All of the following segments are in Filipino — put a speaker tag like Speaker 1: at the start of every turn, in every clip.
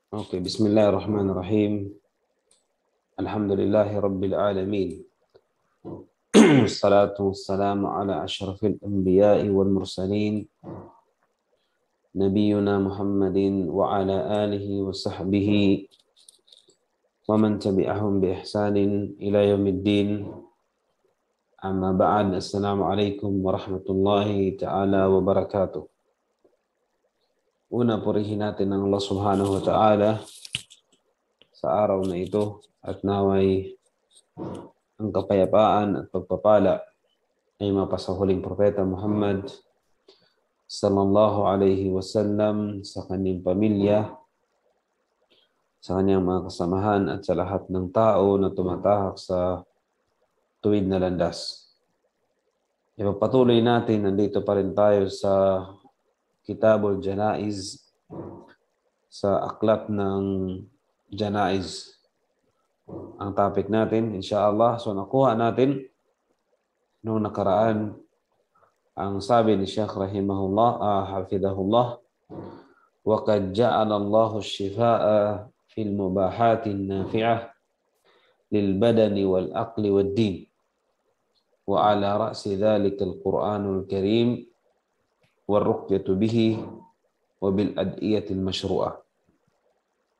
Speaker 1: Okay, Bismillahirrahmanirrahim. Alhamdulillahi Rabbil Alamin. Wassalatu wassalamu ala ashrafil anbiya'i wal mursalin. Nabiyyuna Muhammadin wa ala alihi wa sahbihi wa man tabi'ahum bi ihsanin ila yaumiddin. Amma ba'd. Assalamualaikum warahmatullahi ta'ala wabarakatuh. Una, purihin natin ang Allah subhanahu wa ta'ala sa araw na ito at naway ang kapayapaan at pagpapala ay mapasa huling propeta Muhammad sallallahu alaihi wasallam, sa kanyang pamilya, sa kanyang mga kasamahan at sa lahat ng tao na tumatahak sa tuwid na landas. Ipagpatuloy natin, nandito pa rin tayo sa Kitabul Janaiz, sa aklat ng Janaiz. Ang topic natin, insyaAllah, so nakuha natin noong nakaraan ang sabi ni Syekh rahimahullah, hafidhahullah, وَقَدْ جَعَلَ اللَّهُ الشِّفَاءَ فِي الْمُبَاحَاتِ النَّافِعَةِ لِلْبَدَنِ وَالْعَقْلِ وَالدِّينِ وَعَلَى رَأْسِ ذَلِكَ الْقُرْآنُ الْكَرِيمُ وَالرُّقْيَةُ بِهِ وَبِالْأَدْئِيَةِ الْمَشْرُوعَةِ.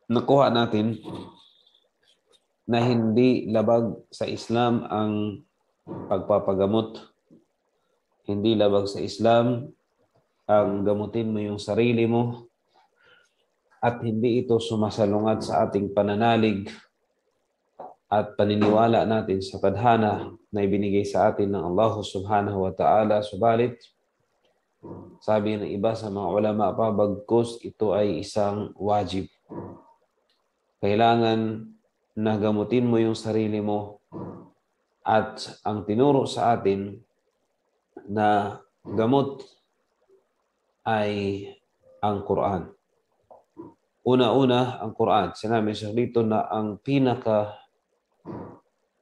Speaker 1: Nakuha natin na hindi labag sa Islam ang pagpapagamot. Hindi labag sa Islam ang gamutin mo yung sarili mo at hindi ito sumasalungat sa ating pananalig at paniniwala natin sa tadhana na ibinigay sa atin ng Allah subhanahu wa ta'ala. Subalit, sabi ng iba sa mga ulama pa, bagkus ito ay isang wajib. Kailangan na gamutin mo yung sarili mo, at ang tinuro sa atin na gamot ay ang Quran. Una-una ang Quran. Sinabi siya dito na ang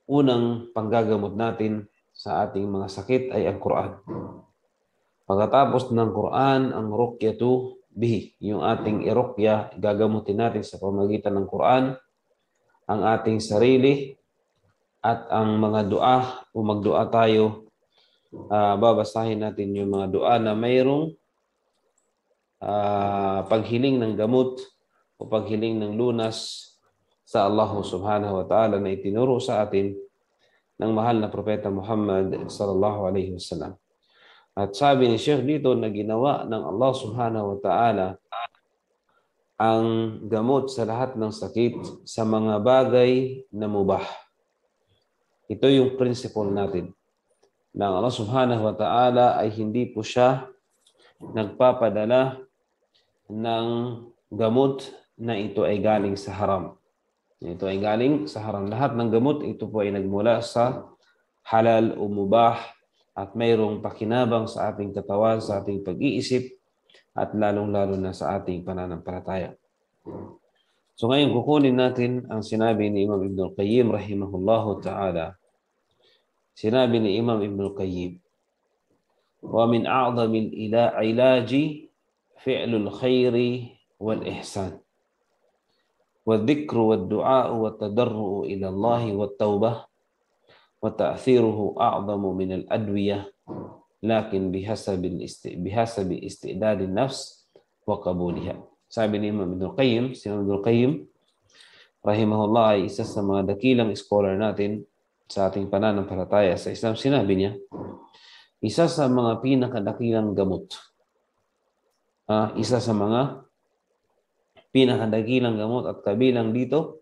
Speaker 1: unang panggagamot natin sa ating mga sakit ay ang Quran. Pagkatapos ng Quran, ang ruqyatu bihi, yung ating irukya, gagamutin natin sa pamamagitan ng Quran, ang ating sarili at ang mga dua, o magdua tayo, babasahin natin yung mga dua na mayroong paghiling ng gamot o paghiling ng lunas sa Allah subhanahu wa ta'ala na itinuro sa atin ng mahal na propeta Muhammad sallallahu alaihi wasallam. At sabi ni Sheikh dito na ginawa ng Allah subhanahu wa ta'ala ang gamot sa lahat ng sakit sa mga bagay na mubah. Ito yung principle natin. Na Allah subhanahu wa ta'ala ay hindi po siya nagpapadala ng gamot na ito ay galing sa haram. Ito ay galing sa haram. Lahat ng gamot, ito po ay nagmula sa halal o mubah at mayroong pakinabang sa ating katawan, sa ating pag-iisip, at lalong-lalo na sa ating pananampalataya. So ngayon, kukunin natin ang sinabi ni Imam Ibn al-Qayyim rahimahullahu ta'ala. Sinabi ni Imam Ibn al-Qayyim, وَمِنْ أَعْظَمِ الْعِلَاجِ فِعْلُ الْخَيْرِ وَالْإِحْسَانِ وَالذِّكْرُ وَالدُّعَاءُ وَالتَّضَرُّعُ إِلَى اللَّهِ وَالتَّوْبَةُ وَتَأْثِيرُهُ أَعْظَمُ مِنَ الْأَدْوِيَةِ لَكِنْ بِحَسَبِ اسْتِعْدَادِ النَّفْسِ وَقَبُولِهَا. Sabi ni Imam Ibn al-Qayyim, si Imam Ibn al-Qayyim rahimahullah ay isa sa mga dakilang scholar natin sa ating pananampalataya sa Islam. Sinabi niya, isa sa mga pinakadakilang gamot, isa sa mga pinakadakilang gamot at kabilang dito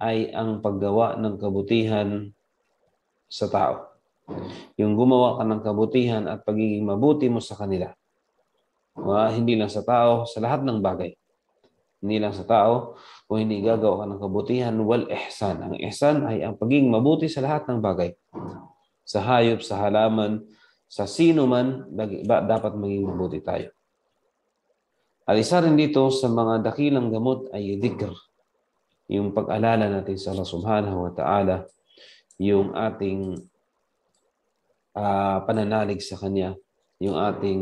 Speaker 1: ay ang paggawa ng kabutihan sa tao. Yung gumawa ka ng kabutihan at pagiging mabuti mo sa kanila. Hindi lang sa tao, sa lahat ng bagay. Hindi lang sa tao, kung hindi gagawa ka ng kabutihan, wal ihsan. Ang ihsan ay ang pagiging mabuti sa lahat ng bagay. Sa hayop, sa halaman, sa sino man, dapat maging mabuti tayo. At isa rin dito sa mga dakilang gamot ay dhikr. Yung pag-alala natin sa Allah subhanahu wa ta'ala, yung ating pananalig sa Kanya, yung ating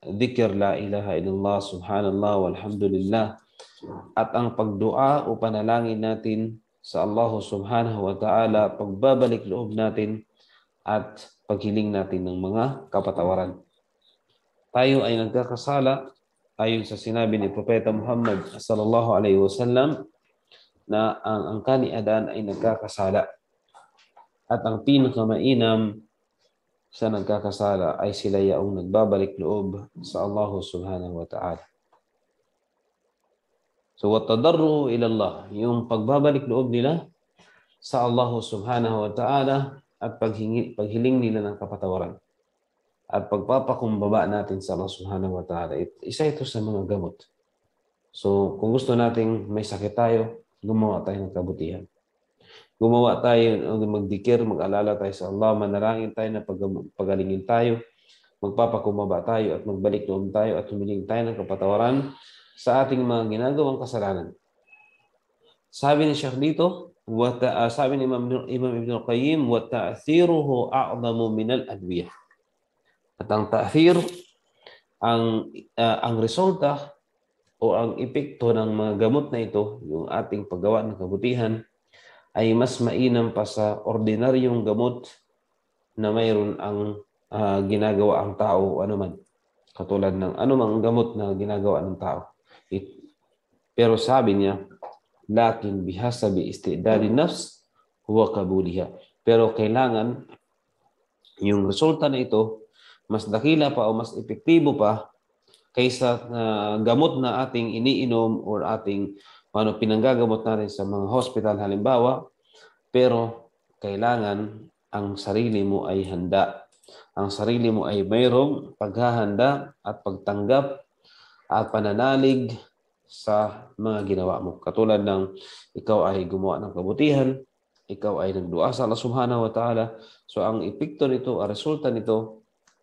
Speaker 1: dhikr, la ilaha illallah, subhanallah, walhamdulillah, at ang pagdua o panalangin natin sa Allah subhanahu wa ta'ala, pagbabalik loob natin at paghiling natin ng mga kapatawaran. Tayo ay nagkakasala ayon sa sinabi ni Propeta Muhammad sallallahu alaihi wasallam na ang kaniadan ay nagkakasala. At ang pinakamainam sa nagkakasala ay sila yaong nagbabalik loob sa Allah subhanahu wa ta'ala. So, watadarru ila Allah, yung pagbabalik loob nila sa Allah subhanahu wa ta'ala at paghiling nila ng kapatawaran. At pagpapakumbaba natin sa Allah subhanahu wa ta'ala. Isa ito sa mga gamot. So, kung gusto nating may sakit tayo, gumawa tayo ng kabutihan. Gumawa tayo, magdikir, mag-alala tayo sa Allah, manalangin tayo na pagalingin tayo, magpapakumbaba tayo at magbalik loob tayo at humiling tayo ng kapatawaran sa ating mga ginagawang kasalanan. Sabi ni Sheikh dito, sabi ni Imam Ibn al-Qayyim, وَتَأْثِيرُهُ أَعْظَمُ مِنَ الْأَدْوِيَةِ. At ang ta'thir, ang resulta o ang epekto ng mga gamot na ito, yung ating paggawa ng kabutihan, ay mas mainam pa sa ordinaryong gamot na mayroon ang ginagawa ang tao o anuman. Katulad ng anumang gamot na ginagawa ng tao. Pero sabi niya, lakin bihasabi istidadi nafs huwa kabuliha. Pero kailangan yung resulta na ito mas dakila pa o mas epektibo pa kaysa gamot na ating iniinom o ating pinanggagamot natin sa mga hospital halimbawa, pero kailangan ang sarili mo ay handa. Ang sarili mo ay mayroong paghahanda at pagtanggap at pananalig sa mga ginawa mo. Katulad ng ikaw ay gumawa ng kabutihan, ikaw ay nagdua sa Allah subhanahu wa ta'ala. So ang epekto nito, ang resulta nito,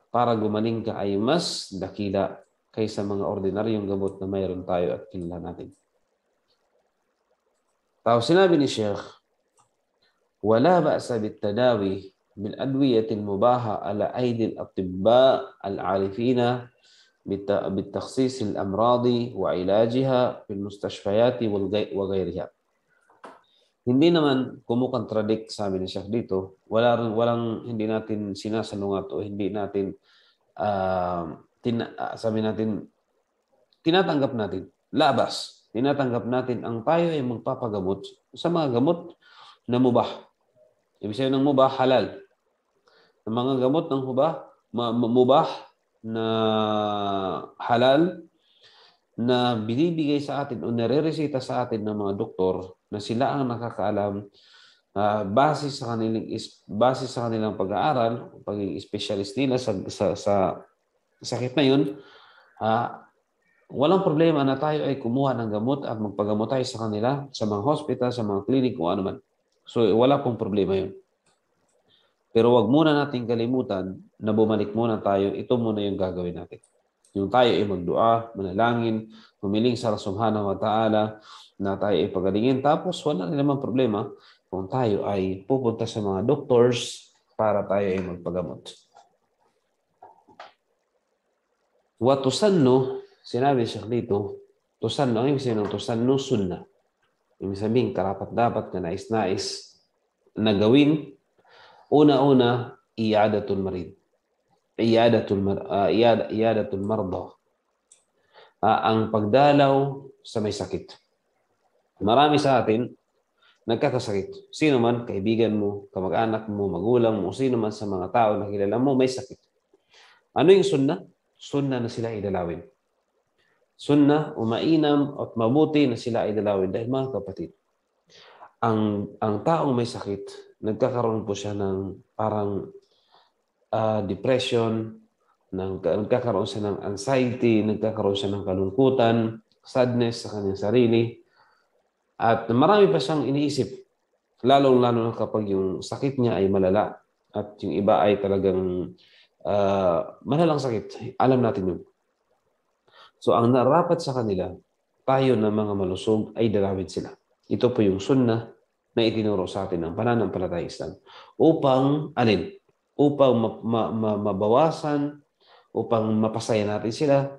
Speaker 1: para gumaling ka ay mas dakila kaysa mga ordinaryong gamot na mayroon tayo at kilala natin. Tapos sinabi ni Sheikh, wala ba'sa bitadawi bil adwiyatil mubaha ala aidil atibba al-arifina bitakhsis al-amradi wa ilajiha fil mustashfayati wa ghayriha. Hindi naman kumukontradict, sabi ni Sheikh dito, walang hindi natin sinasalungat o hindi natin sabi natin tinatanggap natin, labas. Tinatanggap natin ang tayo ay magpapagamot sa mga gamot na mubah. Ibig sabihin ng mubah, halal. Ang mga gamot ng mubah na halal na binibigay sa atin o nare-reseta sa atin ng mga doktor na sila ang nakakaalam base sa kanilang pag-aaral, pagiging specialist nila sa sakit na yun, walang problema na tayo ay kumuha ng gamot at magpagamot tayo sa kanila, sa mga hospital, sa mga klinik o ano man. So, wala pong problema yun. Pero wag muna natin kalimutan na bumalik muna tayo, ito muna yung gagawin natin. Yung tayo ay magdua, manalangin, humiling sa Allah subhanahu wa ta'ala, na tayo ay pagalingin. Tapos, wala rin naman problema kung tayo ay pupunta sa mga doctors para tayo ay magpagamot. Wa tusannu, sinabi siya dito, tusannu, ang ibig sabihin ng tusannu, sunnah. Ibig sabihin, karapat-dapat na nais-nais na gawin, una-una, iyadatul marid. Iyadatul marda. Ang pagdalaw sa may sakit. Marami sa atin, nagkakasakit. Sino man, kaibigan mo, kamag-anak mo, magulang mo, sino man sa mga tao na kilala mo, may sakit. Ano yung sunnah? Sunnah na sila idalawin. Sunnah o mainam at mabuti na sila idalawin. Dahil mga kapatid, ang taong may sakit, nagkakaroon po siya ng parang depression, nagkakaroon siya ng anxiety, nagkakaroon siya ng kalungkutan, sadness sa kanyang sarili, at marami pa siyang iniisip, lalong-lalo na kapag yung sakit niya ay malala at yung iba ay talagang malalang sakit. Alam natin yun. So, ang narapat sa kanila, tayo na mga malusog ay dalawin sila. Ito po yung sunnah na itinuro sa atin ng pananampalatayang Islam. Upang alin? Upang mabawasan, upang mapasaya natin sila,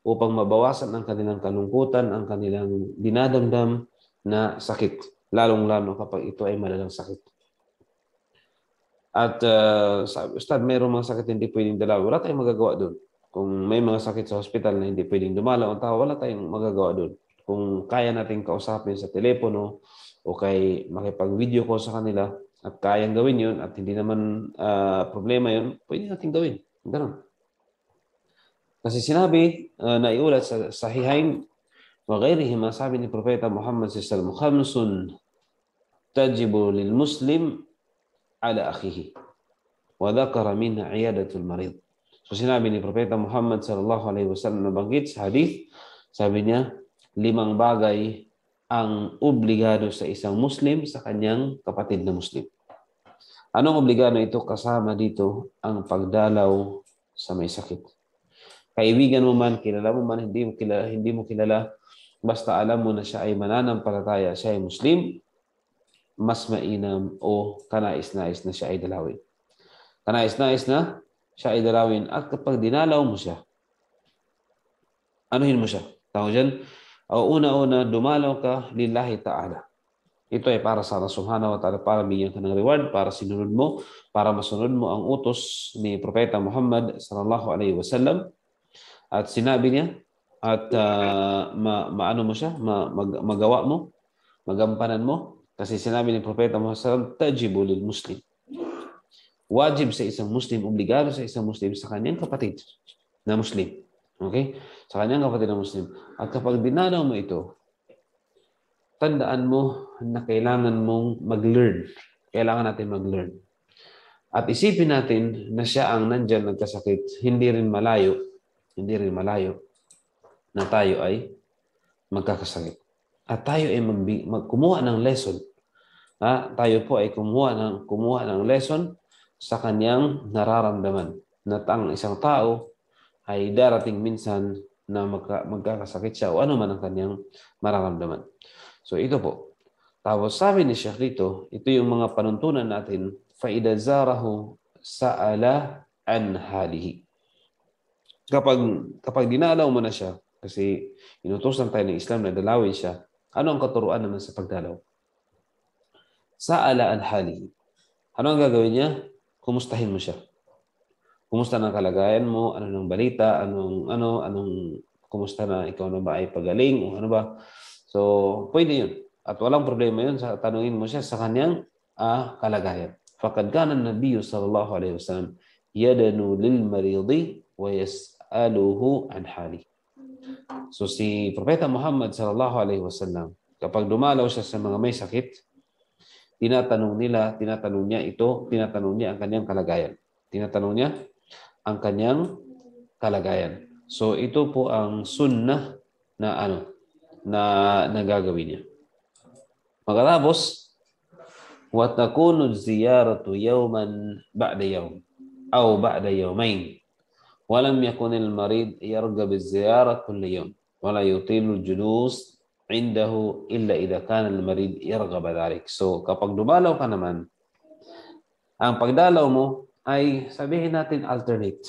Speaker 1: upang mabawasan ang kanilang kalungkutan, ang kanilang dinadamdam na sakit, lalong-lalo kapag ito ay malalang sakit. At sabi, Ustad, mayroong mga sakit hindi pwedeng dalaw. Wala tayong magagawa doon. Kung may mga sakit sa hospital na hindi pwedeng dumalaw ang tao, wala tayong magagawa doon. Kung kaya natin kausapin sa telepono o kay makipag-video call sa kanila at kayang gawin yun at hindi naman problema yun, pwede natin gawin. Ganun. Kasi sinabi, naiulat sa Sahihain wa ghairihima, sabi ni Propeta Muhammad sallallahu alaihi wasallam, khamsun tajibu lil muslim ala akhihi wa dhakara minha iyadatul marid. So sinabi ni Propeta Muhammad sallallahu alaihi wasallam, nabanggit sa hadith, sabi niya, 5 bagay ang obligado sa isang Muslim sa kanyang kapatid na Muslim. Anong obligado ito? Kasama dito ang pagdalaw sa may sakit. Kaibigan mo man, kilala mo man, hindi mo kilala, basta alam mo na siya ay mananampalataya, siya ay Muslim, mas mainam o kanais-nais na siya ay dalawin. Kanais-nais na siya ay dalawin. At kapag dinalaw mo siya, anuhin mo siya? Tawag dyan, una-una, dumalaw ka lillahi ta'ala. Ito ay para sa Allah subhanahu wa ta'ala, para bigyan ka ng reward, para sinunod mo, para masunod mo ang utos ni Propeta Muhammad sallallahu alaihi wasallam. At sinabi niya, at maano mo siya, magawa mo, magampanan mo. Kasi sinabi ni Propeta Muhammad sallallahu alaihi wasallam, tajibu lil muslim. Wajib sa isang Muslim, obligado sa isang Muslim sa kanyang kapatid na Muslim. Okay? Sa kanyang kapatid na Muslim. At kapag dinalaw mo ito, tandaan mo na kailangan mong mag-learn. Kailangan natin mag-learn. At isipin natin na siya ang nandyan nagkasakit, hindi rin malayo na tayo ay magkakasakit. At tayo ay kumuha ng lesson. Tayo po ay kumuha ng lesson sa kanyang nararamdaman. Na ang isang tao ay darating minsan na magkakasakit siya o ano man ang kanyang mararamdaman. So ito po. Tapos sabi ni Sheikh dito, ito yung mga panuntunan natin, فَإِذَا زَارَهُ سَأَلَ عَنْ حَالِهِ. Kapag dinalaw mo na siya, kasi inutusan tayo ng Islam na dalawin siya, ano ang katuruan naman sa pagdalaw? Sa'ala an halihi. Ano ang gagawin niya? Kumustahin mo siya. Kumusta na kalagayan mo? Ano ng balita? Kumusta na ikaw na ba ay pagaling? O ano ba? So, pwede yun. At walang problema yun sa tanungin mo siya sa kanyang kalagayan. Faqad kana an-nabiy sallallahu alaihi wasallam yadanu lil maridi wa yas'aluhu an hali. So si Propeta Muhammad sallallahu alaihi wasallam, kapag dumalaw siya sa mga may sakit, tinatanong niya ang kanyang kalagayan. Ang kanyang kalagayan. So ito po ang sunnah na gagawin niya. Pagkatapos, wa takunu ziyaratu yawman ba'da yawm aw ba'da yawmayn. Wa lam yakun al-marid yarghab az-ziyara kull yawm wa la yutilu al-julus indahu illa idha kana al-marid yarghab dhalik. So kapag dumalaw ka naman, ang pagdalaw mo ay sabihin natin alternate.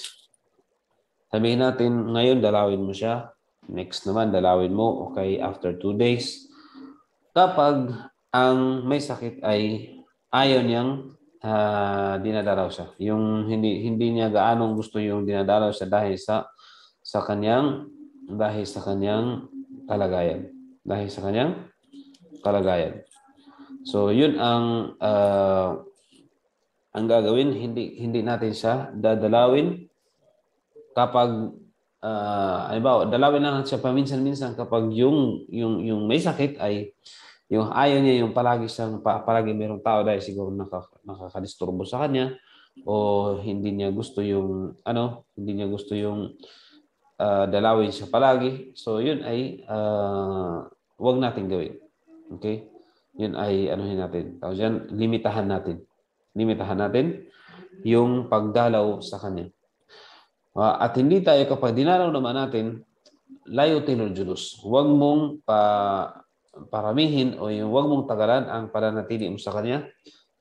Speaker 1: Sabihin natin ngayon dalawin mo siya, next naman dalawin mo, okay, after 2 days. Kapag ang may sakit ay ayaw niyang dinadalaw siya. Yung hindi niya gaanong gusto yung dinadalaw siya dahil sa kanyang kalagayan. Dahil sa kanyang kalagayan. So yun ang gagawin, hindi natin siya dadalawin kapag halimbawa, dalawin lang siya paminsan-minsan kapag yung may sakit ay yung ayaw niya yung palagi mayroong tao dahil siguro nakakadisturbo sa kanya o hindi niya gusto yung dalawin siya palagi. So yun ay wag natin gawin. Okay? Yun ay limitahan natin yung pagdalaw sa kanya. At hindi tayo kapag dinalaw naman natin layo tinul julus. Huwag mong paramihin o yung huwag mong tagalan ang pananatili mo sa kanya,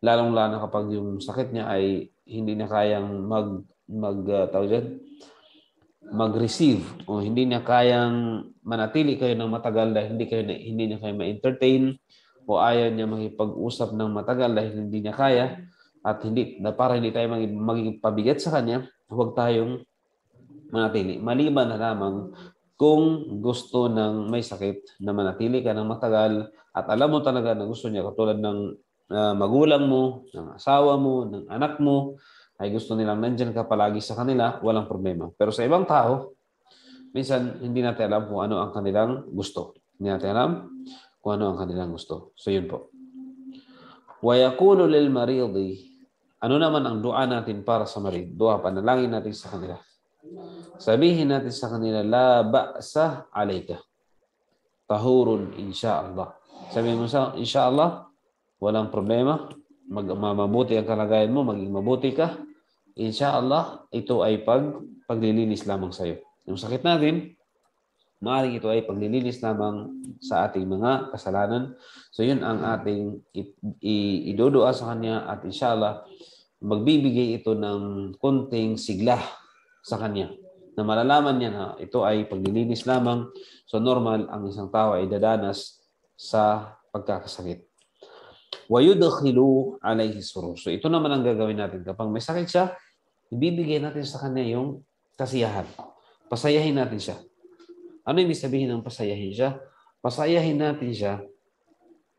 Speaker 1: lalong-lalo kapag yung sakit niya ay hindi na kayang mag-receive o hindi niya kayang manatili kayo ng matagal dahil hindi niya kayo ma-entertain o ayaw niya makipag-usap ng matagal dahil hindi niya kaya at para hindi tayo maging pabigat sa kanya, huwag tayong manatili. Maliban na lamang kung gusto ng may sakit na manatili ka ng matagal at alam mo talaga na gusto niya katulad ng magulang mo, ng asawa mo, ng anak mo, ay gusto nilang nandyan ka palagi sa kanila, walang problema. Pero sa ibang tao, minsan hindi natin alam kung ano ang kanilang gusto. Hindi natin alam kung ano ang kanilang gusto. So yun po. وَيَقُولُ لِلْمَرِيضِ Ano naman ang dua natin para sa marid? Dua, panalangin natin sa kanila. Sabihin natin sa kanila, La ba'sa alayka. Tahurun insyaallah. Sabihin mo sa insyaallah, walang problema. Mabuti ang kalagayan mo, maging mabuti ka. Insyaallah, ito ay paglilinis lamang sa iyo. Yung sakit natin, maaaring ito ay paglilinis lamang sa ating mga kasalanan. So yun ang ating idudua sa kanya at insyaallah, magbibigay ito ng konting sigla sa kanya na malalaman niya na ito ay paglilinis lamang. So normal ang isang tao ay dadanas sa pagkakasakit. وَيُدْخِلُ عَلَيْهِ السُّرُورَ. So ito naman ang gagawin natin. Kapag may sakit siya, ibibigay natin sa kanya yung kasiyahan. Pasayahin natin siya. Ano ibig sabihin ng pasayahin siya? Pasayahin natin siya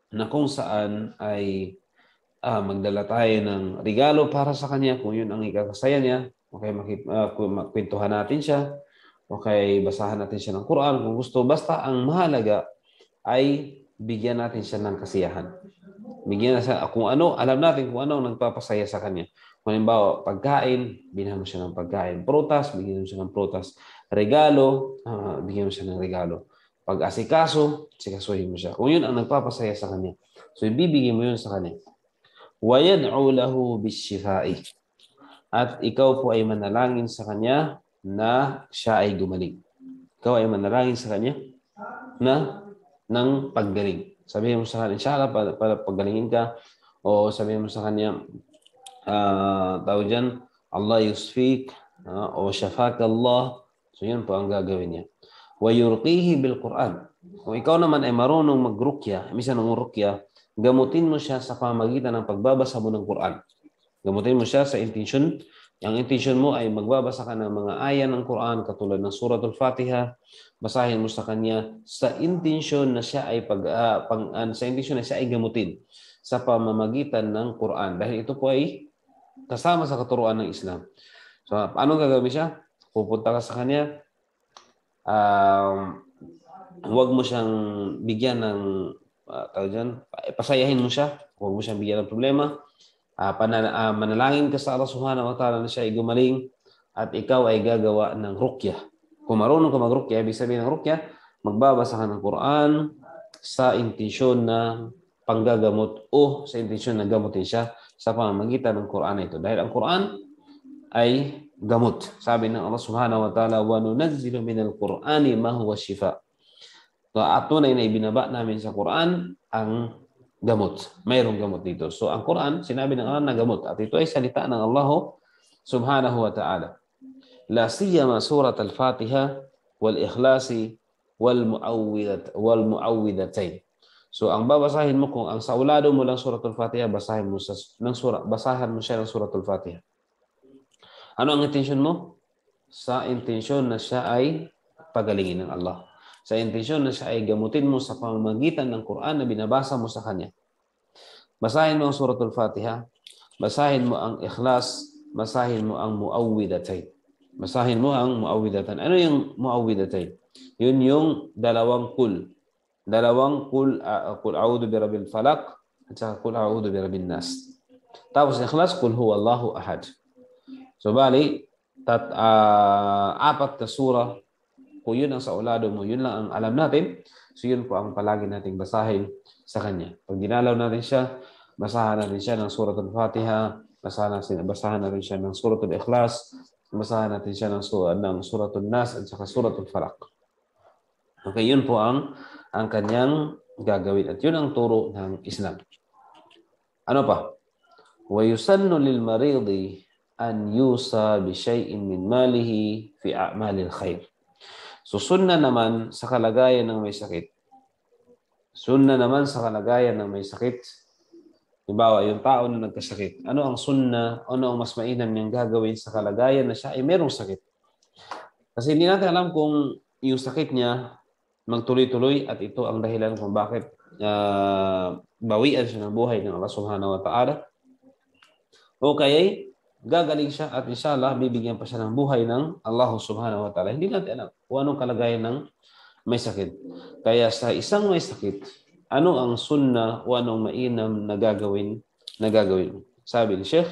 Speaker 1: na kung saan ay magdala tayo ng regalo para sa kanya kung yun ang ikakasaya niya. Okay, makikwentuhan natin siya. Okay, basahan natin siya ng Quran kung gusto. Basta ang mahalaga ay bigyan natin siya ng kasiyahan. Bigyan na siya kung ano, alam natin kung ano ang nagpapasaya sa kanya. Kung halimbawa, pagkain, bigyan mo siya ng pagkain. Prutas, bigyan mo siya ng prutas. Regalo, bigyan mo siya ng regalo. Pag-asikaso, sikasuhin mo siya. Kung yun ang nagpapasaya sa kanya. So, ibibigay mo yun sa kanya. وَيَدْعُ لَهُ بِالشِّفَاءِ. At ikaw po ay manalangin sa kanya na siya ay gumaling. Ikaw ay manalangin sa kanya na ng paggaling. Sabihin mo sa kanya, inshallah, para paggalingin ka. O sabihin mo sa kanya, tawag dyan, Allah yusfik, o shafak Allah. So yun po ang gagawin niya. وَيُرْقِيهِ بِالْقُرْآنِ. Kung ikaw naman ay marunong mag-rukya, minsan ng rukya, gamutin mo siya sa pamagitan ng pagbabasa mo ng Quran. Gamutin mo siya sa intention. Ang intention mo ay magbabasa ka ng mga aya ng Quran katulad ng Suratul Fatiha. Basahin mo sa kanya sa intention na siya ay sa intention na siya ay gamutin sa pamamagitan ng Quran. Dahil ito po ay kasama sa katuruan ng Islam. So, paano gagawin siya? Pupunta ka sa kanya. Huwag mo siyang bigyan ng pasayahin mo siya. Huwag mo siyang bigyan ng problema. Manalangin ka sa Allah subhanahu wa ta'ala na siya ay gumaling at ikaw ay gagawa ng ruqyah. Kung marunong ka mag-ruqyah, ibig sabihin ng ruqyah, magbabasa ka ng Quran sa intensyon na panggagamot o sa intensyon na gamutin siya sa pamamagitan ng Quran na ito. Dahil ang Quran ay gamot. Sabi ng Allah subhanahu wa ta'ala, وَنُنَزِّلُ مِنَ الْقُرْآنِ مَا هُوَ الشِّفَاء. So, at tunay na ibinaba namin sa Quran ang gamot. Mayroong gamot dito. So, ang Quran, sinabi ng Allah na gamot. At ito ay salita ng Allah subhanahu wa ta'ala. La siyama surat al-Fatiha wal-Ikhlasi wal-Mu'awwidatayn. So, ang babasahin mo kung ang saulado mo lang suratul Fatiha, basahan mo siya ng suratul Fatiha. Ano ang intensyon mo? Sa intensyon na siya ay pagalingin ng Allah. Sa intensyon na siya ay gamutin mo sa pamamagitan ng Quran na binabasa mo sa kanya. Basahin mo ang suratul Fatiha, basahin mo ang Ikhlas, basahin mo ang Mu'awwidatayn. Basahin mo ang Mu'awwidatayn. Ano yung Mu'awwidatayn? Yun yung dalawang kul. Dalawang kul a'udhu birabbil falaq at saka kul a'udhu birabbil nas. Tapos Ikhlas, kul huwallahu ahad. So bali, apat na surah. Kung yun ang saulado mo, yun lang ang alam natin. So yun po ang palagi nating basahin sa kanya. Pag dinalaw natin siya, basahan natin siya ng suratul Fatiha, basahan natin siya ng suratul Ikhlas, basahan natin siya ng suratul Nas at saka suratul Falaq. Okay, yun po ang kanyang gagawin. At yun ang turo ng Islam. Ano pa? وَيُسَنُّ لِلْمَرِيضِ an yusa bi shay'in min malihi fi a'malil khair. So sunna naman sa kalagayan ng may sakit. Sunna naman sa kalagayan ng may sakit. Halimbawa, yung tao na nagkasakit. Ano ang sunna? Ano ang mas mainam niyang gagawin sa kalagayan na siya ay merong sakit? Kasi hindi natin alam kung yung sakit niya magtuloy-tuloy at ito ang dahilan kung bakit bawian siya ng buhay ng Allah Subhanahu wa Ta'ala. O kaya gagaling siya at inshallah bibigyan pa siya ng buhay ng Allah Subhanahu wa Ta'ala. Hindi natin alam kung anong kalagayan ng may sakit. Kaya sa isang may sakit, ano ang sunna o anong mainam na gagawin? Sabi ni Sheikh,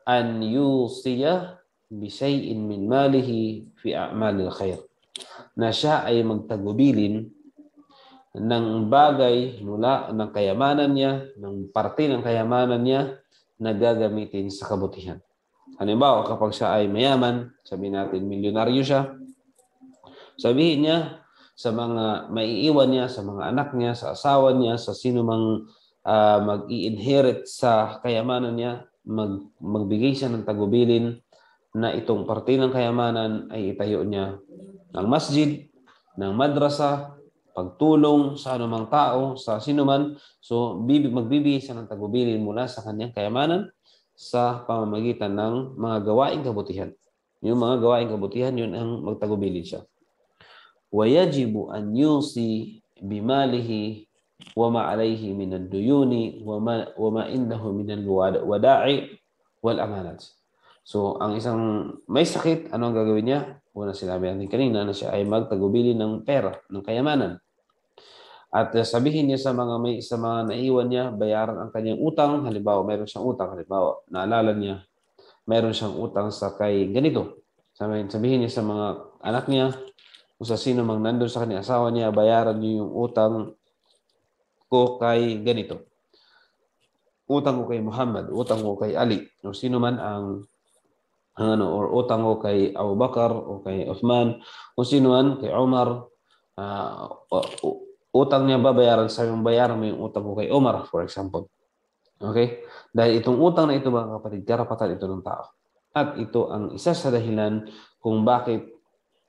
Speaker 1: an yusiya bi shay'in min malihi fi a'malil khair. Na siya ay magtagubilin ng bagay mula ng kayamanan niya, ng parte ng kayamanan niya na gagamitin sa kabutihan. Halimbawa, kapag siya ay mayaman, sabihin natin milyonaryo siya, sabihin niya sa mga maiiwan niya, sa mga anak niya, sa asawa niya, sa sino mang mag-i-inherit sa kayamanan niya, magbigay siya ng tagubilin na itong parte ng kayamanan ay itayo niya ng masjid, ng madrasa, pagtulong sa anumang tao, sa sino man. So, magbibigay siya ng tagubilin mula sa kanyang kayamanan sa pamamagitan ng mga gawaing kabutihan. Yung mga gawaing kabutihan, yun ang magtagubilin siya. وَيَجِبُ أَنْ يُوصِي بِمَالِهِ وَمَا عَلَيْهِ مِنَ الدُّيُونِ وَمَا إِنَّهُ مِنَ الْوَدَاعِ وَالْأَمَانَةِ. So, ang isang may sakit, ano ang gagawin niya? Una sinabi natin kanina na siya ay magtagubilin ng pera, ng kayamanan. At sabihin niya sa mga naiwan niya, bayaran ang kanyang utang. Halimbawa, mayroon siyang utang. Halimbawa, naalala niya, mayroon siyang utang sa kay ganito. Sabihin niya sa mga anak niya, kung sa sino mang nandun sa kanyang asawa niya, bayaran niyo yung utang ko kay ganito. Utang ko kay Muhammad, utang ko kay Ali, o sino man ang or utang ko kay Abu Bakar o kay Uthman, o sino man kay Umar, utang niya babayaran sa yung bayaran mo yung utang ko kay Umar, for example. Okay? Dahil itong utang na ito, mga kapatid, karapatan ito ng tao. At ito ang isa sa dahilan kung bakit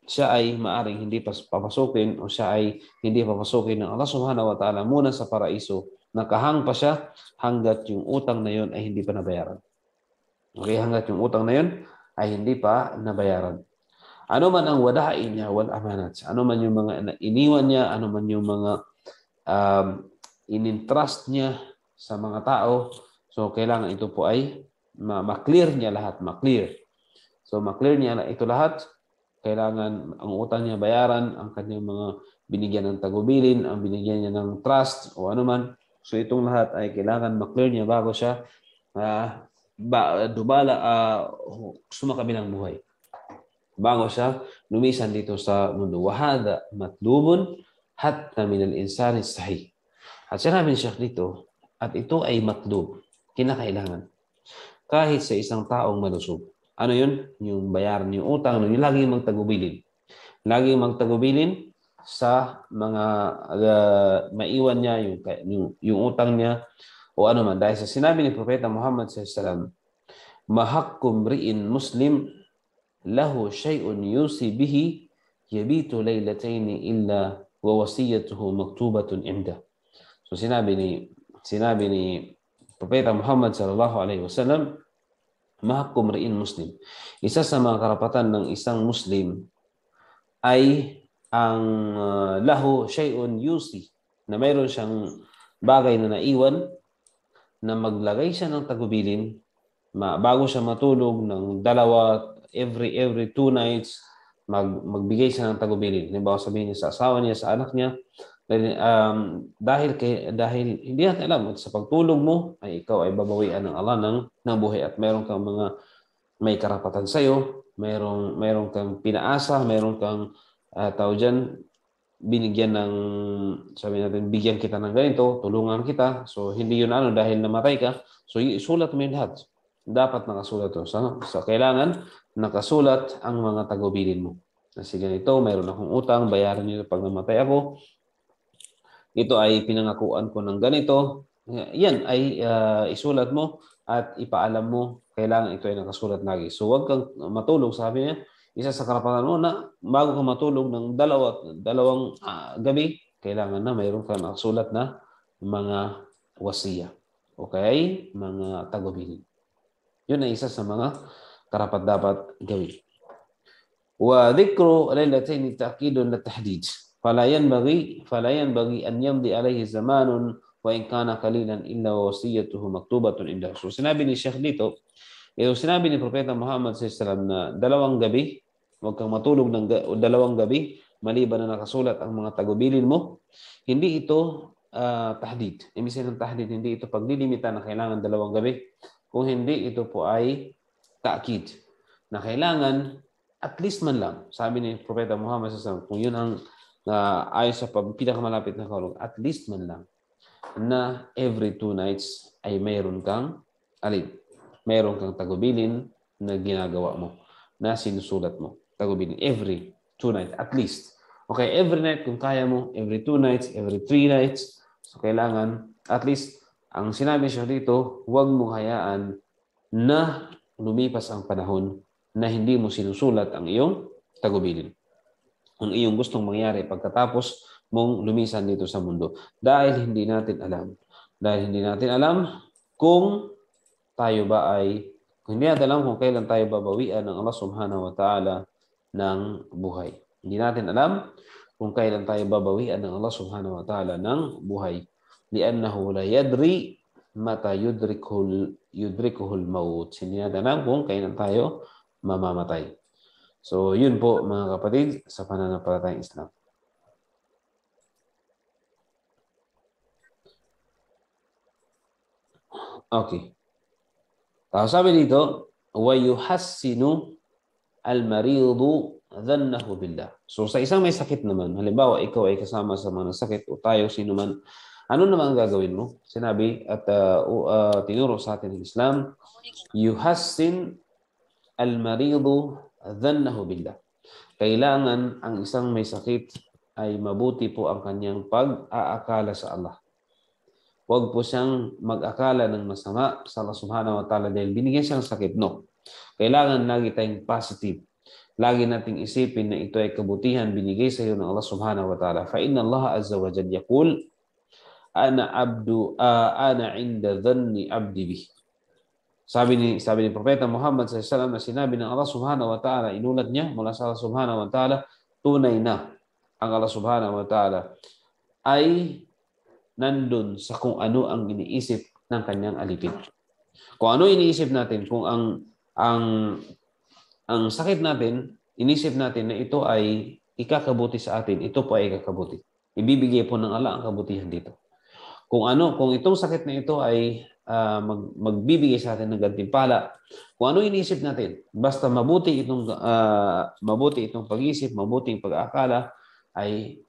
Speaker 1: siya ay maaring hindi papasukin o siya ay hindi papasukin ng Allah Subhanahu wa Ta'ala muna sa paraiso. Nakahang pa siya hanggat yung utang na yun ay hindi pa nabayaran. Okay, hanggat yung utang na yun ay hindi pa nabayaran. Ano man ang wadain niya, wal amanat. Ano man yung mga iniwan niya, ano man yung mga inintrust niya sa mga tao. So, kailangan ito po ay ma-clear niya lahat, ma-clear. So, ma-clear niya na ito lahat. Kailangan ang utang niya bayaran, ang kanyang mga binigyan ng tagubilin, ang binigyan niya ng trust o ano man. So itong lahat ay kailangan ma-clear niya bago siya sumakabilang buhay. Bago siya lumisan dito sa mundo. Wahada matlubun hatta min al-insani sahih. At sinabi ni Sheikh dito, at ito ay matlub, kinakailangan. Kahit sa isang taong malusog. Ano yun? Yung bayaran yung utang, yung laging magtagubilin. Laging magtagubilin sa mga maiwan niya, yung utang niya, o ano man. Dahil sa sinabi ni Propeta Muhammad SAW, mahakkum ri'in muslim lahu shay'un yusi bihi yabitu laylataini illa wa wasiyatuhu maktubatun inda. So sinabi ni Propeta Muhammad SAW, mahakkum ri'in muslim. Isa sa mga karapatan ng isang Muslim ay ang lahu shay'un yusi, na mayroon siyang bagay na naiwan na maglagay siya ng tagubilin bago siya matulog ng every 2 nights, magbigay siya ng tagubilin. Halimbawa sabihin niya sa asawa niya, sa anak niya, dahil hindi natin alam, sa pagtulog mo ay ikaw ay babawian ng Allah ng buhay at meron kang may karapatan sa iyo, meron kang pinaasa, meron kang tao diyan, binigyan ng, sabi natin, bigyan kita ng ganito, tulungan kita. So hindi yun dahil namatay ka. So isulat mo yun lahat. Dapat nakasulat to. So kailangan nakasulat ang mga tagubilin mo. Kasi ganito, mayroon akong utang, bayaran niyo pag namatay ako. Ito ay pinangakuan ko ng ganito. Yan ay isulat mo at ipaalam mo, kailangan ito ay nakasulat lagi. So huwag kang matulog, sabi niya, isa sa karapatan mo na bago ka matulog ng dalawang gabi, kailangan na mayroon kang nakasulat na mga wasiya. Okay? Mga tagubilin. Yun ay isa sa mga karapat-dapat gawin. وذكر ليلتين تأكيد للتحديد فلا ينبغي أن يمضي عليه زمان وإن كان قليلا إلا وصيته مكتوبة عنده. So sinabi ni Sheikh dito, ito sinabi ni Propeta Muhammad SAW na dalawang gabi, huwag kang matulog ng dalawang gabi, maliban na nakasulat ang mga tagubilin mo. Hindi ito tahdid. Ibig sabihin ng tahdid, hindi ito paglilimitan na kailangan dalawang gabi. Kung hindi, ito po ay ta'kid na kailangan at least man lang. Sabi ni Propeta Muhammad SAW, kung yun ang ayon sa pinakamalapit na kaulong, at least man lang na every 2 nights ay mayroon kang tagubilin na ginagawa mo, na sinusulat mo. Tagubilin. Every 2 nights, at least. Okay, every night kung kaya mo, every 2 nights, every 3 nights. So, kailangan, at least, ang sinabi siya dito, huwag mo hayaan na lumipas ang panahon na hindi mo sinusulat ang iyong tagubilin. Ang iyong gustong mangyari pagkatapos mong lumisan dito sa mundo. Dahil hindi natin alam kung hindi natin alam kung kailan tayo babawian ng Allah Subhanahu wa Ta'ala ng buhay. Hindi natin alam kung kailan tayo babawian ng Allah Subhanahu wa Ta'ala ng buhay. Li'annahu la yadri mata yudrikuhul maut. Hindi natin alam kung kailan tayo mamamatay. So, yun po mga kapatid sa pananampalatayang Islam. Okay. Tapos sabi dito, وَيُحَسِّنُ الْمَرِيضُ ظَنَّهُ بِاللَّهِ. So, sa isang may sakit naman, halimbawa ikaw ay kasama sa mga sakit o tayo, sino man, ano naman ang gagawin mo? Sinabi at tinuro sa atin ng Islam, yuhassin al-maridu dhannahu billah. Kailangan ang isang may sakit ay mabuti po ang kanyang pag-aakala sa Allah. Huwag po siyang mag-akala ng masama sa Allah Subhanahu wa Ta'ala dahil binigyan siyang sakit. No. Kailangan lagi tayong positive. Lagi nating isipin na ito ay kabutihan binigay sa iyo ng Allah Subhanahu wa Ta'ala. Fa inna Allah azza wa jalla yaqul ana inda dhanni abdi bih. Sabi ni Propeta Muhammad SAW na sinabi ng Allah Subhanahu wa Ta'ala, inulat niya mula sa Allah Subhanahu wa Ta'ala, tunay na ang Allah Subhanahu wa Ta'ala ay nandun sa kung ano ang iniisip ng kanyang alipin. Kung ano iniisip natin, kung ang sakit natin, inisip natin na ito ay ikakabuti sa atin, ito po ay ikakabuti. Ibibigay po ng Allah ang kabutihan dito. Kung itong sakit na ito ay magbibigay sa atin ng gantimpala. Kung ano iniisip natin, basta mabuti itong pag-iisip, mabuting pag-aakala, ay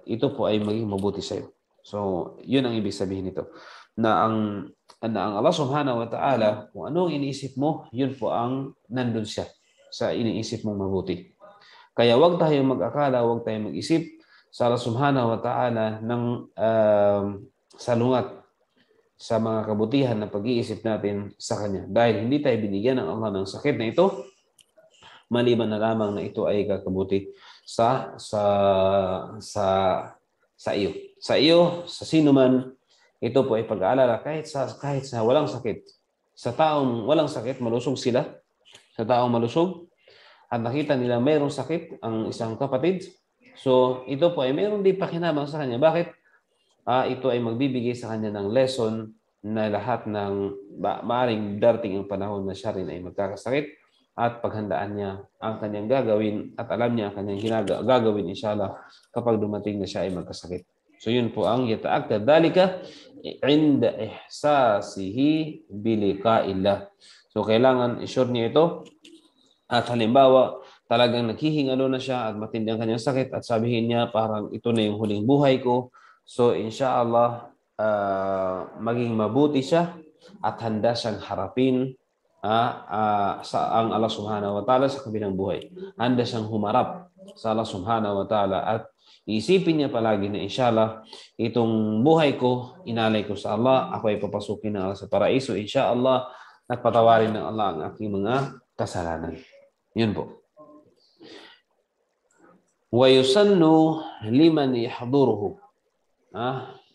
Speaker 1: ito po ay maging mabuti sa iyo. So, yun ang ibig sabihin nito. Na ang Allah Subhanahu wa Ta'ala, kung ano iniisip mo, yun po ang nandun siya sa iniisip mong mabuti. Kaya wag tayong mag-akala, wag tayong mag-isip sa Allah Subhanahu wa Ta'ala ng salungat sa mga kabutihan na pag-iisip natin sa Kanya. Dahil hindi tayo binigyan ng Allah ng sakit na ito, maliban na lamang na ito ay kakabuti sa iyo. Sa iyo, sa sino man, ito po ay pag-aalala kahit sa walang sakit. Sa taong walang sakit, malusog sila. Sa taong malusog, at nakita nila mayroong sakit ang isang kapatid. So, ito po ay mayroong di pakinabang sa kanya. Bakit? Ito ay magbibigay sa kanya ng lesson na lahat ng maaaring darating ang panahon na siya rin ay magkakasakit at paghandaan niya ang kanyang gagawin at alam niya ang kanyang gagawin inshallah kapag dumating na siya ay magkasakit. So yun po ang yata'akkad dalika inda ihsasihi biliqa'illah. So kailangan i-sure niya ito at halimbawa talagang naghihingalo na siya at matindi ang kanyang sakit at sabihin niya parang ito na yung huling buhay ko. So inshallah maging mabuti siya at handa siyang harapin sa ang Allah Subhanahu wa Ta'ala sa kabilang buhay. Handa siyang humarap sa Allah Subhanahu wa Ta'ala at Iisipin niya palagi na inshallah, itong buhay ko, inalay ko sa Allah, ako ay papasukin ng Allah sa paraiso, inshallah, nagpatawarin ng Allah ang aking mga kasalanan. Yun po. وَيُسَنُّ لِمَنْ يَحْضُرُهُ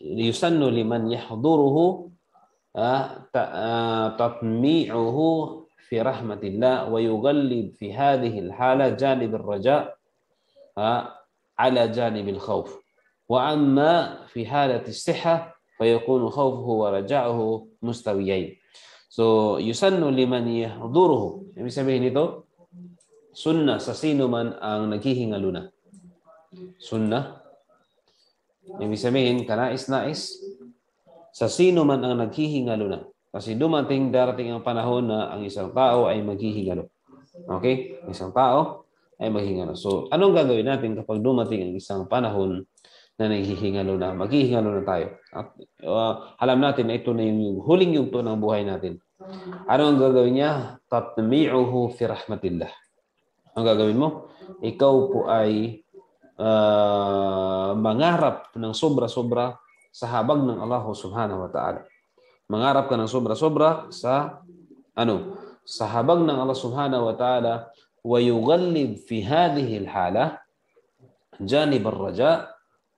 Speaker 1: يُسَنُّ لِمَنْ يَحْضُرُهُ تطميعه في رحمة الله ويغلب في هذه الحالة جانب الرجاء على جانب الخوف وأما في حالة الصحة فيكون خوفه ورجاؤه مستويين. So yusannu liman yahduruhu, ibig sabihin nito sunnah sa sino man ang naghihingalo na. Sunnah ibig sabihin kanais-nais sa sino man ang naghihingalo na. Kasi darating ang panahon na ang isang tao ay maghihingalo. Okay? Isang tao ay maghihingalo. So, anong gagawin natin kapag dumating ang isang panahon na naghihingalo na? Maghihingalo na tayo. At, alam natin na ito na yung huling yugto ng buhay natin. Anong gagawin niya? Tatmi'uhu fi rahmatillah. Ang gagawin mo? Ikaw po ay mangarap ng sobra-sobra sa habag ng Allah subhanahu wa ta'ala. Mangarap ka ng sobra-sobra sa sa habag ng Allah subhanahu wa ta'ala wa yughallib fi hadhihi al-hala janib ar-raja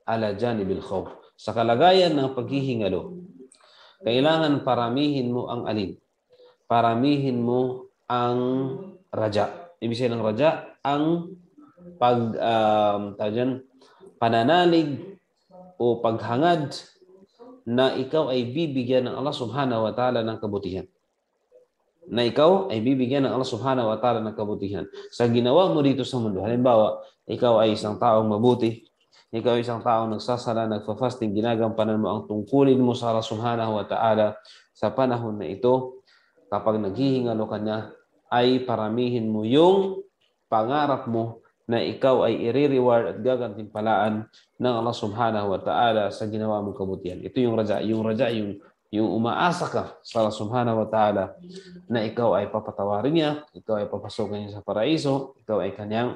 Speaker 1: ala janib al-khawf. Sa kalagayan ng paghihingalo, kailangan paramihin mo ang alin? Paramihin mo ang raja. Ibig sabihin ng raja, ang pananalig o paghangad na ikaw ay bibigyan ng Allah subhanahu wa ta'ala ng kabutihan. Na ikaw ay bibigyan ng Allah subhanahu wa ta'ala ng kabutihan. Sa ginawa mo dito sa mundo, halimbawa, ikaw ay isang taong mabuti, ikaw ay isang taong nagsasala, nagfa-fasting, ginagampanan mo ang tungkulin mo sa Allah subhanahu wa ta'ala sa panahon na ito, kapag naghihingalo ka niya, ay paramihin mo yung pangarap mo na ikaw ay i-reward at gagantimpalaan ng Allah subhanahu wa ta'ala sa ginawa mong kabutihan. Ito yung raja. Yung umaasa ka sa Allah subhanahu wa ta'ala na ikaw ay papatawarin niya, ikaw ay papasukin niya sa paraiso, ikaw ay kanyang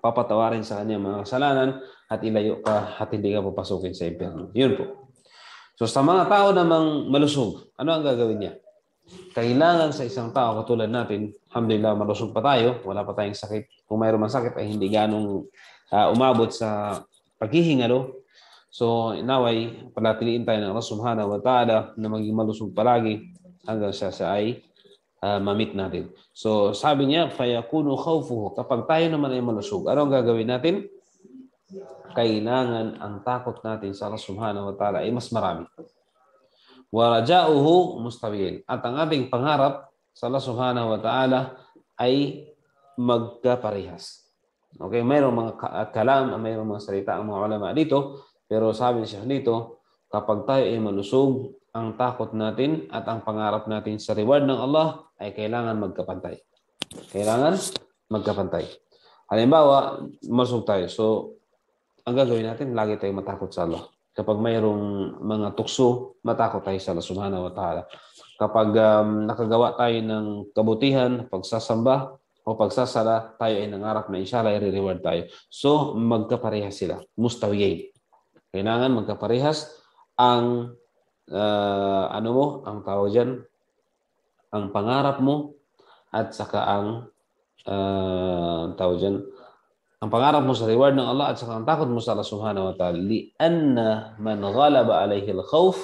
Speaker 1: papatawarin sa kanyang mga kasalanan at ilayo ka at hindi ka papasukin sa impyerno. Yun po. So sa mga tao namang malusog, ano ang gagawin niya? Kailangan sa isang tao katulad natin, alhamdulillah malusog pa tayo, wala pa tayong sakit. Kung mayroon man sakit ay hindi ganong umabot sa paghihingalo. So naway panatiliin tayo ng Allah subhanahu wa ta'ala na maging malusog palagi hanggang siya ay mamit natin. So sabi niya, fayakunu khawfuhu, kapag tayo naman ay malusog, ano ang gagawin natin? Kailangan ang takot natin sa Allah subhanahu wa ta'ala ay mas marami. Wa raja'uhu mustawiyin. At ang ating pangarap sa Allah subhanahu wa ta'ala ay magkaparehas. Okay, mayroong mga kalam, mayroong mga salita ang mga ulama dito, pero sabi siya dito, kapag tayo ay malusog, ang takot natin at ang pangarap natin sa reward ng Allah ay kailangan magkapantay. Kailangan magkapantay. Halimbawa, malusog tayo. So, ang gagawin natin, lagi tayo matakot sa Allah. Kapag mayroong mga tukso, matakot tayo sa Allah subhanahu wa ta'ala. Kapag nakagawa tayo ng kabutihan, pagsasamba o pagsasala, tayo ay nangarap na inshallah i-reward tayo. So, magkaparehas sila. Mustawiyin. Kailangan magkaparehas ang ang tawag dyan, ang pangarap mo at saka ang tawag dyan, ang pangarap mo sa reward ng Allah at saka ang takot mo sa Allah subhanahu wa ta'ala. Lianna man ghalaba alayhi al-khawf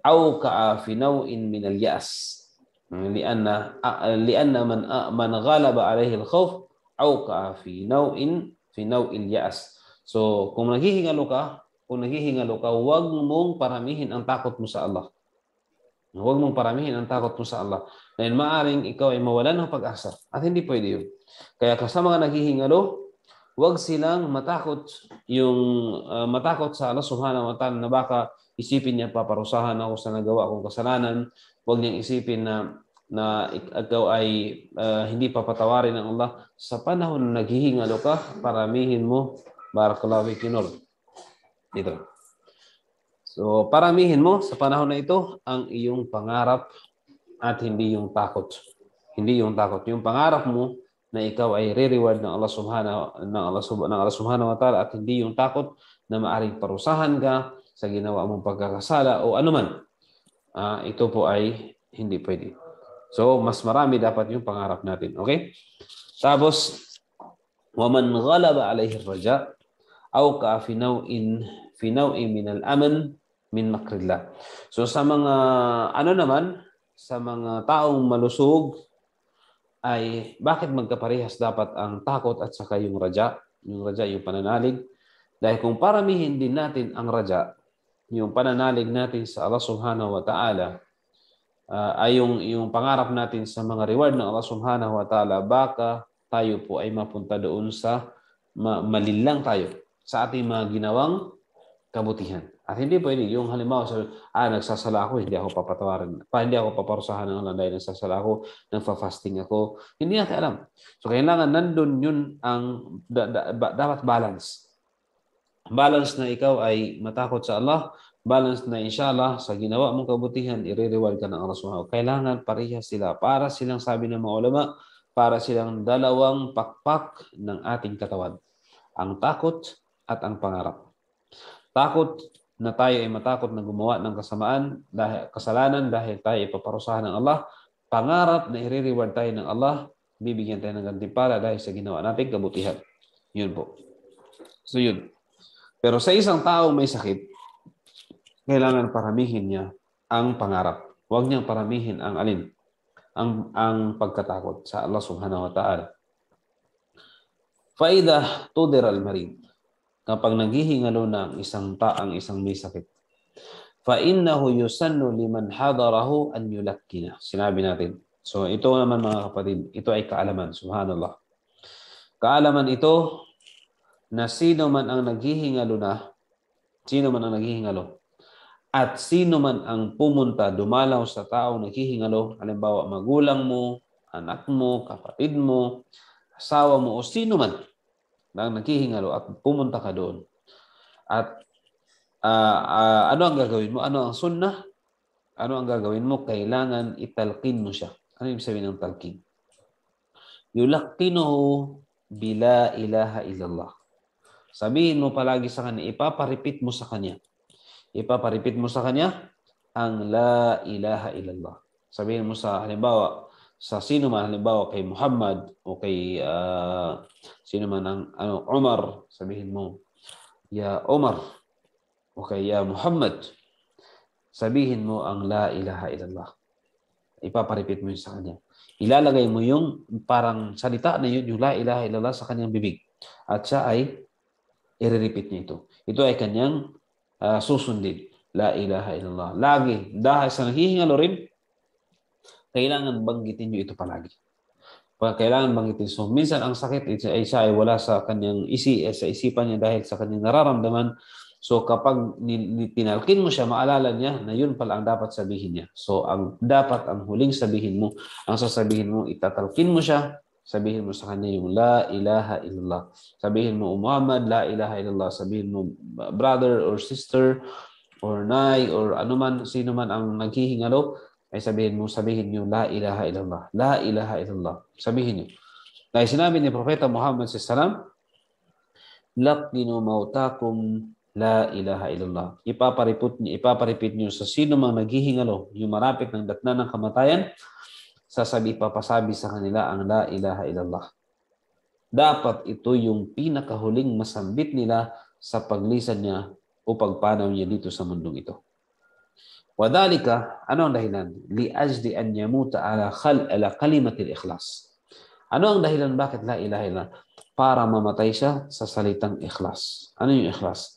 Speaker 1: awka'a fi naw'in min al-ya'as. Lianna man ghalaba alayhi al-khawf awka'a fi naw'in al-ya'as. So, kung naghihingalo ka, huwag mong paramihin ang takot mo sa Allah. Huwag mong paramihin ang takot mo sa Allah. Dahil maaring ikaw ay mawalan ng pag-asa. At hindi pwede yun. Kaya sa mga naghihingalo, huwag silang matakot matakot sa Allah subhanahu wa ta'ala na baka isipin niya paparusahan ako sa nagawa kong kasalanan. Huwag niyang isipin na ikaw ay hindi papatawarin ng Allah. Sa panahon na naghihingalo ka, paramihin mo barakallahu fiikum dito. So, paramihin mo sa panahon na ito ang iyong pangarap at hindi yung takot. Hindi yung takot. Yung pangarap mo na ikaw ay re-reward ng Allah Subhanahu wa Ta'ala, at hindi yung takot na maaring parusahan ka sa ginawa mong pagkakasala o anuman. Ito po ay hindi pwede. So, mas marami dapat yung pangarap natin. Okay? Tapos, وَمَنْ غَلَبَ عَلَيْهِ الرَّجَاء أَوْ كَا فِي نَوْءٍ مِنَ الْأَمَنِ مِنْ مَكْرِ اللَّهِ. So, sa mga taong malusog, ay bakit magkaparehas dapat ang takot at saka yung raja? Yung raja, yung pananalig. Dahil kung paramihin din natin ang raja, yung pananalig natin sa Allah Subhanahu wa Ta'ala, ay yung pangarap natin sa mga reward ng Allah Subhanahu wa Ta'ala, baka tayo po ay mapunta doon sa malilang tayo sa ating mga ginawang kabutihan. At hindi pwede yung halimbawa nagsasala ako, hindi ako papatawarin, hindi ako paparusahan ng Allah dahil nagsasala ako, nagfa-fasting ako. Hindi natin alam. So kailangan nandun yun ang dapat balance. Balance na ikaw ay matakot sa Allah, balance na inshallah sa ginawa mong kabutihan, i-reward ka ng Allah Subhanahu wa Ta'ala. Kailangan parehas sila. Para silang, sabi ng mga ulama, para silang dalawang pakpak ng ating katawan. Ang takot at ang pangarap. Takot na tayo ay matakot na gumawa ng kasalanan dahil tayo ay paparusahan ng Allah. Pangarap na i-reward tayo ng Allah, bibigyan tayo ng gantimpala dahil sa ginawa nating kabutihan. Yun po. So yun. Pero sa isang taong may sakit, kailangan paramihin niya ang pangarap. Huwag niyang paramihin ang alin? Ang pagkatakot sa Allah Subhanahu wa Ta'ala. Faida tudir al-marid. Kapag naghihingalo na ang isang may sakit, فَإِنَّهُ يُسَنُّ لِمَنْ حَضَرَهُ أَنْ يُلَكِّنَ. Sinabi natin. So ito naman mga kapatid, ito ay kaalaman. Subhanallah. Kaalaman ito na sino man ang naghihingalo at sino man ang pumunta, dumalaw sa taong naghihingalo, halimbawa magulang mo, anak mo, kapatid mo, asawa mo, o sino man na naghihingalo at pumunta ka doon. At ano ang gagawin mo? Ano ang sunnah? Ano ang gagawin mo? Kailangan italqin mo siya. Ano yung sabihin ng talqin? Yulaqqinuhu bila ilaha illallah. Sabihin mo palagi sa kanya, ipaparipit mo sa kanya. Ipaparipit mo sa kanya ang la ilaha illallah. Sabihin mo sa halimbawa, sa sino man, halimbawa kay Muhammad o kay sino man ang Umar, sabihin mo, ya Umar o kay ya Muhammad, sabihin mo ang la ilaha illallah. Ipaparipit mo yun sa kanya. Ilalagay mo yung parang salita na yun, yung la ilaha illallah sa kanyang bibig. At siya ay i-repeat niya ito. Ito ay kanyang susundin. La ilaha illallah. Lagi. Dahil sa naghihingalo rin, kailangan banggitin nyo ito palagi. Kailangan banggitin. So, minsan ang sakit ay siya ay wala sa kanyang sa isipan niya dahil sa kanyang nararamdaman. So, kapag tinalkin mo siya, maalala niya na yun pala ang dapat sabihin niya. So, ang huling sabihin mo, ang sasabihin mo, itatalkin mo siya, sabihin mo sa kanya yung la ilaha illallah. Sabihin mo, Muhammad, la ilaha illallah. Sabihin mo, brother or sister or nay or anuman, sino man ang naghihingalo, ay sabihin niyo, la ilaha illallah. La ilaha illallah. Sabihin niyo. Dahil sinabi ni Propeta Muhammad SAW, laqinu mautakum la ilaha illallah. Ipaparipit niyo sa sino mang naghihingalo, yung marapit ng datna ng kamatayan, papasabi sa kanila ang la ilaha illallah. Dapat ito yung pinakahuling masambit nila sa paglisan niya o pagpanaw niya dito sa mundong ito. Wadhalika, ano ang dahilan? Li'ajdi an yamuta ala kalimatil ikhlas. Ano ang dahilan bakit la ilaha illallah? Para mamatay siya sa salitang ikhlas. Ano yung ikhlas?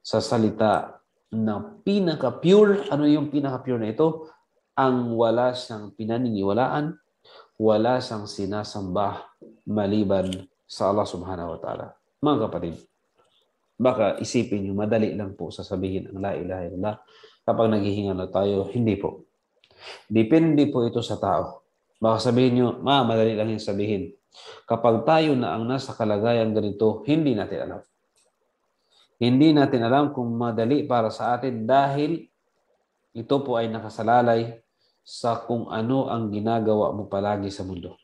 Speaker 1: Sa salita na pinaka-pure. Ano yung pinaka-pure na ito? Ang wala siyang pinaniniwalaan, wala siyang sinasamba maliban sa Allah Subhanahu wa Ta'ala. Mga kapatid, baka isipin nyo, madali lang po sasabihin ang la ilaha illallah kapag naghihingalo tayo. Hindi po. Depende po ito sa tao. Baka sabihin nyo, madali lang yung sabihin. Kapag tayo na ang nasa kalagayan ganito, hindi natin alam. Hindi natin alam kung madali para sa atin dahil ito po ay nakasalalay sa kung ano ang ginagawa mo palagi sa mundo.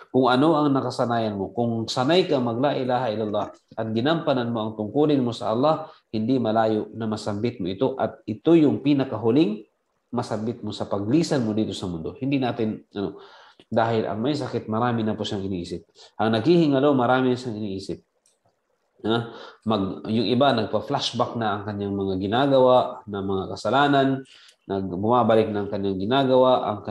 Speaker 1: Kung ano ang nakasanayan mo, kung sanay ka mag la ilaha illallah at ginampanan mo ang tungkulin mo sa Allah, hindi malayo na masambit mo ito at ito yung pinakahuling masambit mo sa paglisan mo dito sa mundo. Hindi natin, dahil ang may sakit, marami na po siyang iniisip. Ang naghihingalo, marami na siyang iniisip. Yung iba, nagpa-flashback na ang kanyang mga ginagawa, na mga kasalanan, bumabalik ng kanyang ginagawa, ang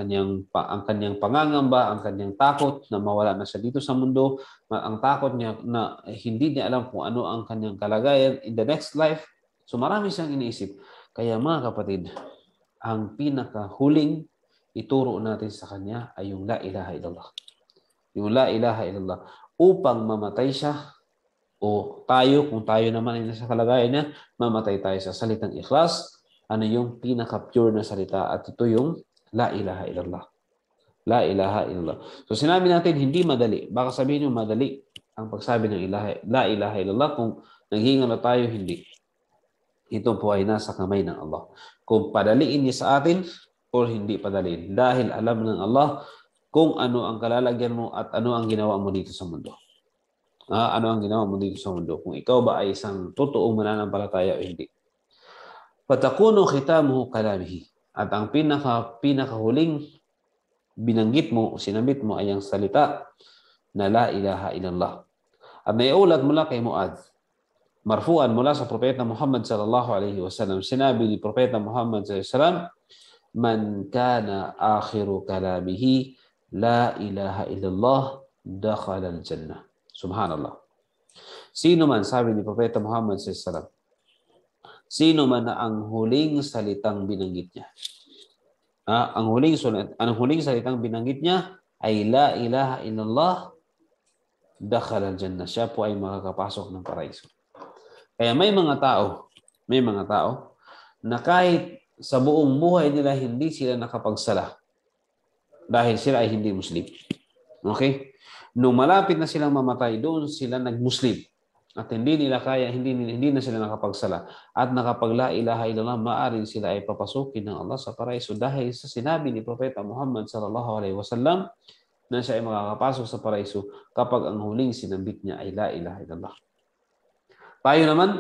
Speaker 1: kanyang pangangamba, ang kanyang takot na mawala na siya dito sa mundo, ang takot niya na hindi niya alam kung ano ang kanyang kalagayan in the next life. So marami siyang iniisip. Kaya mga kapatid, ang pinakahuling ituro natin sa kanya ay yung la ilaha illallah. Yung la ilaha illallah. Upang mamatay siya, o tayo, kung tayo naman ay nasa kalagayan niya, mamatay tayo sa salitang ikhlas. Ano yung pinaka-pure na salita? At ito yung la ilaha illallah. La ilaha illallah. So sinabi natin, hindi madali. Baka sabihin yung madali ang pagsabi ng la ilaha illallah. Kung naghingal na tayo, hindi. Ito po ay nasa kamay ng Allah. Kung padaliin niya sa atin o hindi padaliin. Dahil alam ng Allah kung ano ang kalalagyan mo at ano ang ginawa mo dito sa mundo. Ano ang ginawa mo dito sa mundo? Kung ikaw ba ay isang totoong mananampalataya o hindi. Fatakunu khitamuhu kalamihi. At ang pinakahuling binanggit mo, sinambit mo ay ang salita na la ilaha illallah. At naiulat mula kay Muadh, marfuan mula sa Propeta Muhammad sallallahu alaihi wasallam. Sinabi ni Propeta Muhammad sallallahu alaihi wasallam, man kana akhiru kalamihi la ilaha illallah dakhala al-jannah. Subhanallah. Sino man, sabi ni Propeta Muhammad sallallahu alaihi wasallam, sino man na ang huling salitang binanggit niya. Ang huling salitang binanggit niya ay la ilaha illallah dakhala al-jannah. Siya po ay makakapasok ng paraiso. Kaya may mga tao na kahit sa buong buhay nila hindi sila nakapagsala dahil sila ay hindi Muslim. Okay? Nung malapit na silang mamatay, doon sila nag-Muslim. At hindi nila kaya, hindi na sila nakapagsala. At nakapagla ilaha illallah, maaring sila ay papasukin ng Allah sa paraiso dahil sa sinabi ni Propeta Muhammad sallallahu alaihi wasallam na siya ay makakapasok sa paraiso kapag ang huling sinambit niya ay la ilaha illallah. Tayo naman,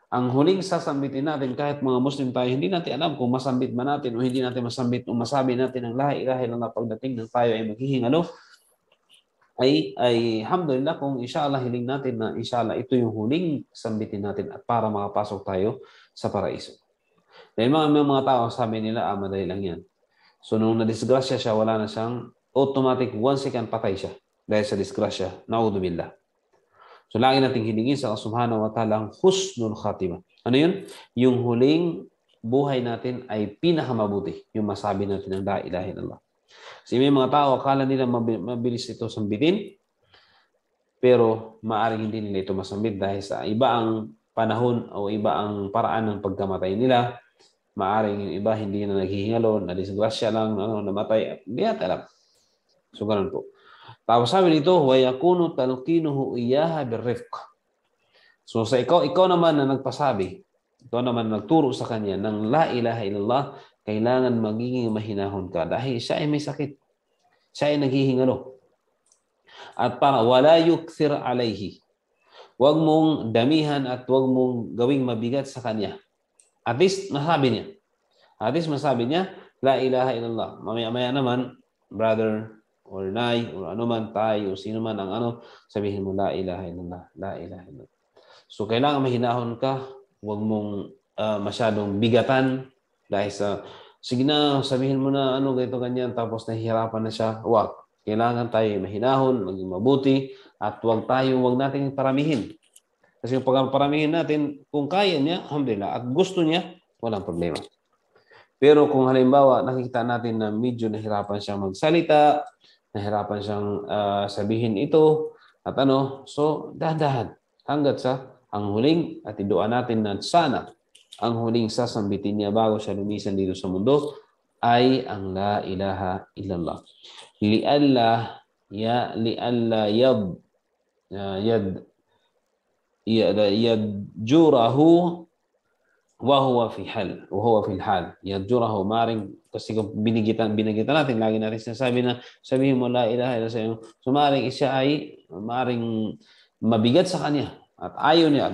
Speaker 1: ang huling sasambitin natin, kahit mga Muslim tayo, hindi natin alam kung masambit ba natin o hindi natin masambit o masabi natin ang la ilaha illallah pagdating ng tayo ay maghihingalo. Ay alhamdulillah kung inshallah hiling natin na inshallah ito yung huling sambitin natin at para makapasok tayo sa paraiso. Dahil mga tao sabi nila, madali lang yan. So nung na-disgrasya siya, wala na siyang automatic 1 second patay siya dahil sa disgrasya. Na'udhu billah. So lagi nating hilingin sa Allah subhanahu wa ta'ala ang husnul khatimah. Ano yun? Yung huling buhay natin ay pinakamabuti. Yung masabi natin ng la ilaha illallah. Kasi may mga tao, akala nila mabilis ito sambitin, pero maaring hindi nila ito masambit dahil sa iba ang panahon o iba ang paraan ng pagkamatay nila. Maaring yung iba hindi na naghihingalo, na-disgrasya lang, namatay. Hindi natin alam. So, ganun po. Tapos sabi nito, وَيَكُونُ تَلْقِينُهُ إِيَّاهَا بِالرِّفْقِ. So, sa ikaw naman na nagpasabi, ikaw naman nagturo sa kanya ng la ilaha illallah, kailangan magiging mahinahon ka dahil siya ay may sakit. Siya ay naghihingalo. At para wala yukthir alayhi. Huwag mong damihan at huwag mong gawing mabigat sa kanya. At least masabi niya, la ilaha illallah. Mamaya-maya naman, brother or nay or ano man tayo, sino man ang sabihin mo la ilaha illallah, la ilaha illallah. So kailangan mahinahon ka, huwag mong masyadong bigatan dahil sa sige na, sabihin mo na ganito ganyan, tapos nahihirapan na siya. Huwag. Kailangan tayo mahinahon, maging mabuti, at huwag nating paramihin. Kasi yung pagparamihin natin, kung kaya niya, alhamdulillah, at gusto niya, walang problema. Pero kung halimbawa, nakikita natin na medyo nahirapan siyang magsalita, nahirapan siyang sabihin ito, at so dahan-dahan, hanggat sa ang huling, at iduan natin na sana, ang huling sasambitin niya bago siya lumisan dito sa mundo ay ang la ilaha illallah. Li'alla yadjurahu وهو في حال وهو في الحال يرجره maring kasi kung binigitan natin lagi natin sinasabi na sabihin mo la ilaha illa sa so maring siya ay maring mabigat sa kanya at ayaw niya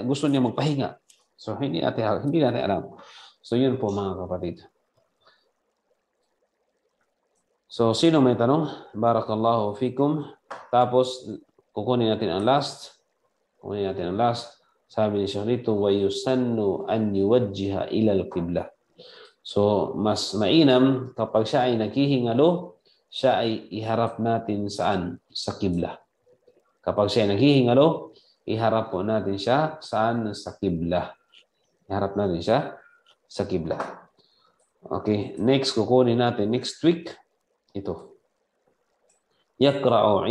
Speaker 1: gusto niya magpahinga so hindi natin alam so yun po mga kapatid so sino may tanong barakallahu fikum tapos kukunin natin ang last sabi ni Syekh dito, wa yusannu an yuwajjiha ila al-qiblah. So, mas mainam kapag siya ay naghihingalo, siya ay iharap natin saan? Sa qibla. Kapag siya ay naghihingalo, iharap po natin siya saan? Sa qibla. Iharap natin siya sa qibla. Okay, next kukunin natin next week ito. Yaqra'u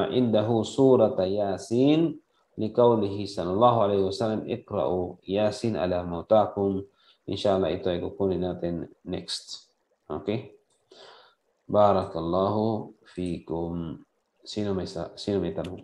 Speaker 1: indahu surata Yasin لقوله صلى الله عليه وسلم اقرأوا ياسين على موتاكم إن شاء الله ito ay kukunin natin next. Okay? Barakallahu fikum. Sino may tanong?